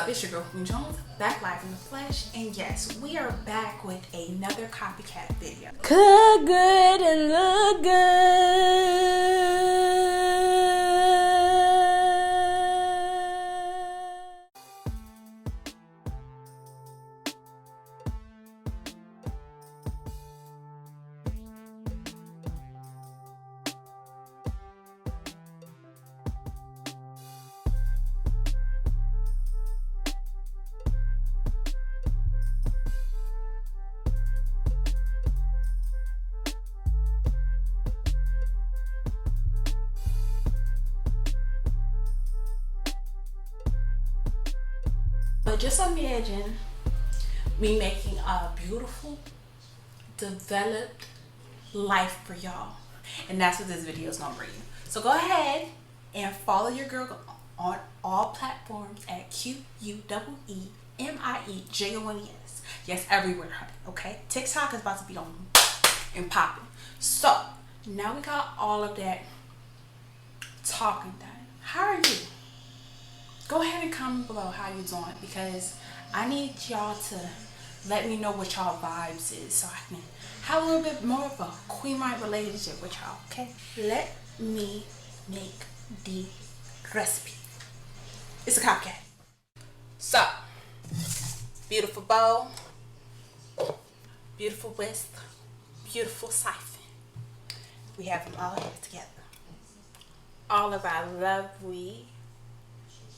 up? It's your girl Queen Jones, back live in the flesh, and yes, we are back with another copycat video. Cook good and look good. But just imagine me making a beautiful, developed life for y'all. And that's what this video is going to bring you. So go ahead and follow your girl on all platforms at QUEEMIEJONES. Yes, everywhere, honey. Okay? TikTok is about to be on and popping. So, now we got all of that talking done. How are you? Go ahead and comment below how you doing, because I need y'all to let me know what y'all vibes is so I can have a little bit more of a Queemite relationship with y'all, okay? Let me make the recipe. It's a copycat. So, beautiful bowl, beautiful whisk, beautiful siphon. We have them all here together. All of our lovely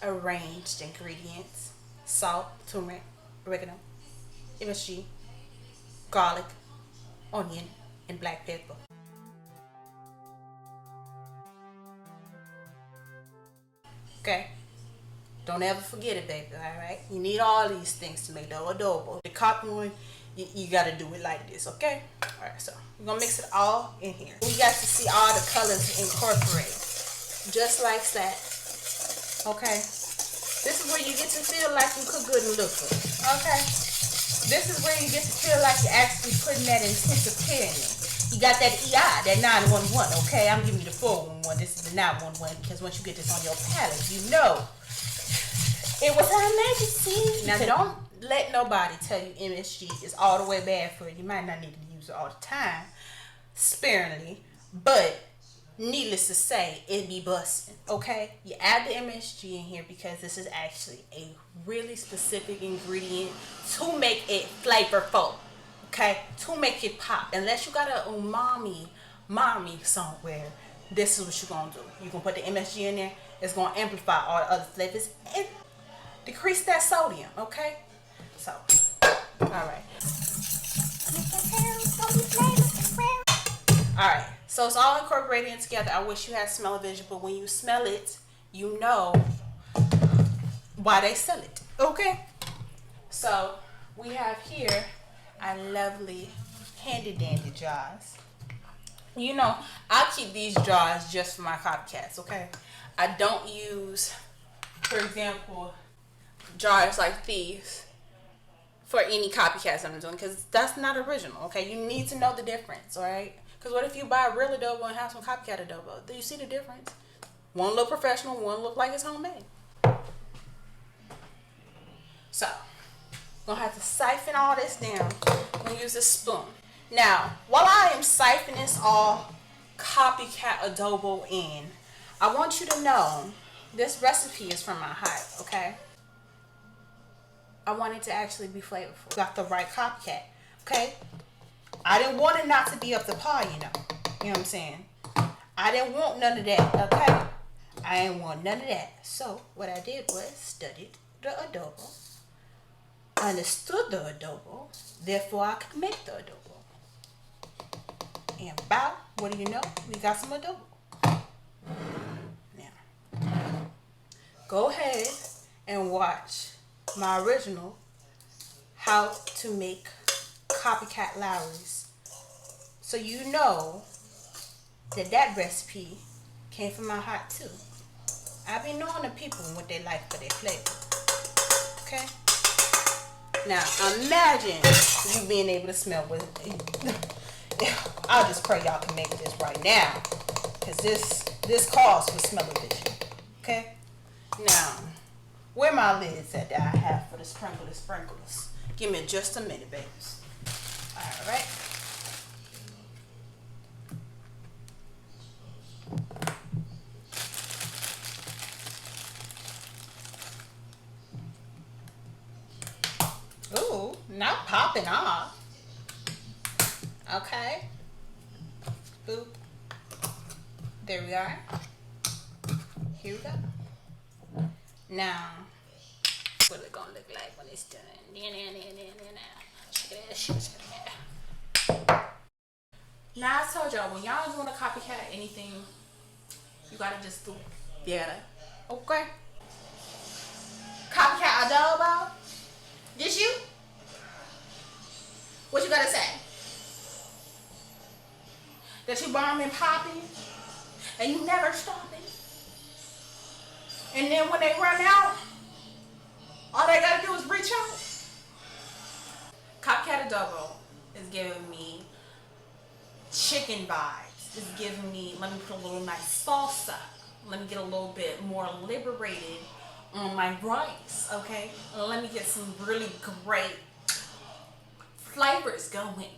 arranged ingredients: salt, turmeric, oregano, MSG, garlic, onion, and black pepper. Okay, don't ever forget it, baby. All right, you need all these things to make the adobo. The copy one, you got to do it like this. Okay, all right. So we're gonna mix it all in here. We got to see all the colors incorporated, just like that. Okay, this is where you get to feel like you cook good and look good. Okay, this is where you get to feel like you're actually putting that intensive care in it. You got that EI, that 911. Okay, I'm giving you the 411. This is the 911 because once you get this on your palate, you know it was an emergency. Now don't let nobody tell you MSG is all the way bad for you. You might not need to use it all the time, sparingly, but needless to say, it be busting. Okay, you add the MSG in here because this is actually a really specific ingredient to make it flavorful. Okay, to make it pop. Unless you got a umami mommy somewhere, this is what you're gonna do. You're gonna put the MSG in there. It's gonna amplify all the other flavors and decrease that sodium. Okay, so all right. All right, so it's all incorporated in together. I wish you had smell-o-vision, but when you smell it, you know why they sell it. Okay, so we have here our lovely handy-dandy jars. You know, I keep these jars just for my copycats. Okay, I don't use, for example, jars like these for any copycats I'm doing, because that's not original. Okay, you need to know the difference. All right. Because what if you buy a real adobo and have some copycat adobo? Do you see the difference? One look professional, one look like it's homemade. So, we're going to have to siphon all this down. I'm going to use a spoon. Now, while I am siphoning this all copycat adobo in, I want you to know this recipe is from my heart, okay? I want it to actually be flavorful. Got the right copycat, okay? I didn't want it not to be up to par, you know. You know what I'm saying? I didn't want none of that, okay? I didn't want none of that. So, what I did was studied the adobo, understood the adobo, therefore I could make the adobo. And about, what do you know? We got some adobo. Now, go ahead and watch my original how to make copycat Lawry's, so you know that that recipe came from my heart too. I be knowing the people and what they like for their flavor. Okay, now imagine you being able to smell what I'll just pray y'all can make this right now, because this calls for smell-o-vision. Okay, now Where my lids at that I have for the sprinklers? Give me just a minute, babies. All right. Ooh, not popping off. Okay. Boop. There we are. Here we go. Now, what is it gonna look like when it's done? Now I told y'all, when y'all doing a copycat anything, you gotta just do it. Yeah. Okay. Copycat Adobo. This you? What you gotta say? That you bomb and popping and you never stopping. And then when they run out, all they gotta do is reach out. Copycat Adobo is giving me chicken vibes. It's giving me, let me put a little nice salsa. Let me get a little bit more liberated on my rice, okay? Let me get some really great flavors going.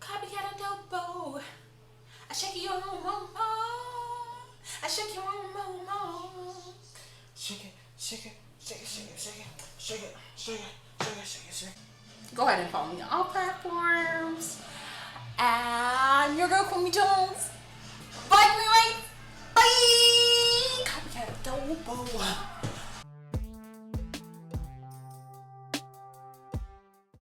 Copycat Adobo. I shake you on I shake you on Shake it, shake it, shake it, shake it, shake it, shake it, shake it, shake it, shake it, shake it. Go ahead and follow me on all platforms. I'm your girl, Queemie Jones.